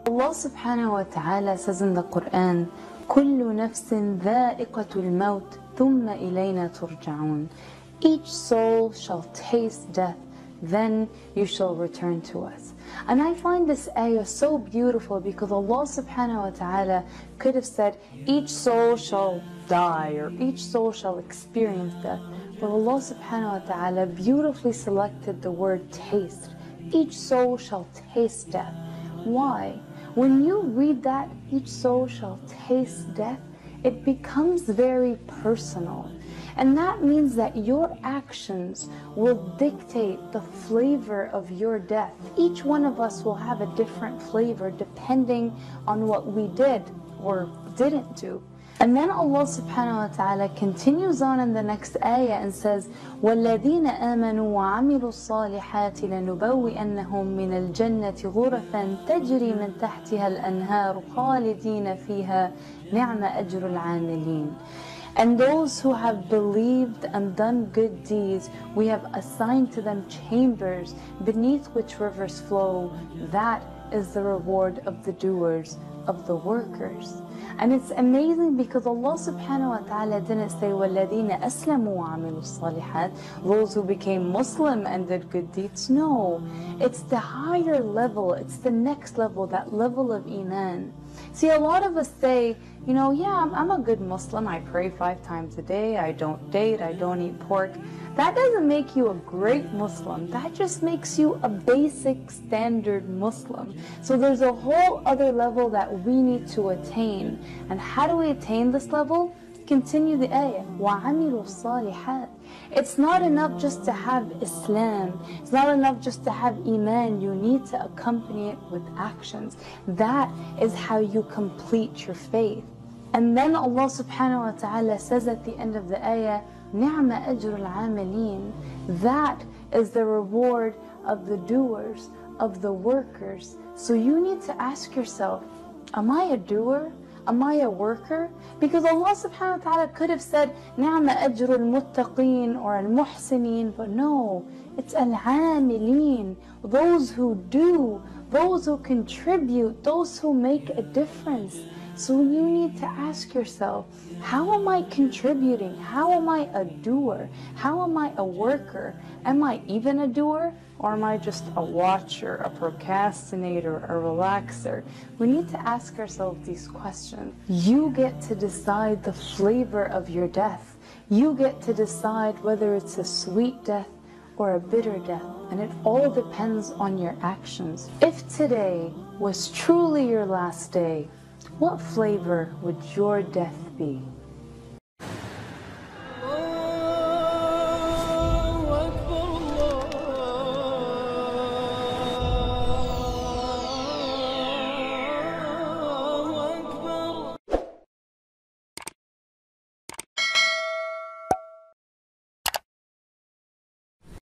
Allah subhanahu wa ta'ala says in the Quran, كُلُّ نَفْسٍ ذَائِقَةُ الْمَوْتِ ثُمَّ إِلَيْنَا تُرْجَعُونَ. Each soul shall taste death, then you shall return to us. And I find this ayah so beautiful because Allah subhanahu wa ta'ala could have said, each soul shall die or each soul shall experience death. But Allah subhanahu wa ta'ala beautifully selected the word taste. Each soul shall taste death. Why? When you read that, each soul shall taste death, it becomes very personal. And that means that your actions will dictate the flavor of your death. Each one of us will have a different flavor depending on what we did or didn't do. And then Allah subhanahu wa ta'ala continues on in the next ayah and says, وَالَّذِينَ آمَنُوا وَعَمِلُوا الصَّالِحَاتِ لَنُبَوِّئَنَّهُم مِّنَ الْجَنَّةِ غُرَفًا تَجْرِي مِن تَحْتِهَا الْأَنْهَارُ خَالِدِينَ فِيهَا نِعْمَ أَجْرُ الْعَامِلِينَ. And those who have believed and done good deeds, we have assigned to them chambers beneath which rivers flow. That is the reward of the doers, of the workers. And it's amazing because Allah subhanahu wa ta'ala didn't say وَالَّذِينَ أَسْلَمُوا وَعَمِلُوا الصَّالِحَاتِ, those who became Muslim and did good deeds. No, it's the higher level, it's the next level, that level of Iman. See, a lot of us say, you know, yeah, I'm a good Muslim, I pray 5 times a day, I don't date, I don't eat pork. That doesn't make you a great Muslim. That just makes you a basic standard Muslim. So there's a whole other level that we need to attain. And how do we attain this level? Continue the ayah. وَعَمِلُوا الصَّالِحَاتِ. It's not enough just to have Islam. It's not enough just to have Iman. You need to accompany it with actions. That is how you complete your faith. And then Allah subhanahu wa ta'ala says at the end of the ayah, نِعْمَ أَجْرُ الْعَامِلِينَ. That is the reward of the doers, of the workers. So you need to ask yourself, am I a doer? Am I a worker? Because Allah subhanahu wa ta'ala could have said, نِعْمَ أَجْرُ الْمُتَّقِينَ or al-muhsineen, but no, it's al-'amilin, those who do, those who contribute, those who make a difference. So you need to ask yourself, how am I contributing? How am I a doer? How am I a worker? Am I even a doer? Or am I just a watcher, a procrastinator, a relaxer? We need to ask ourselves these questions. You get to decide the flavor of your death. You get to decide whether it's a sweet death or a bitter death. And it all depends on your actions. If today was truly your last day, what flavor would your death be?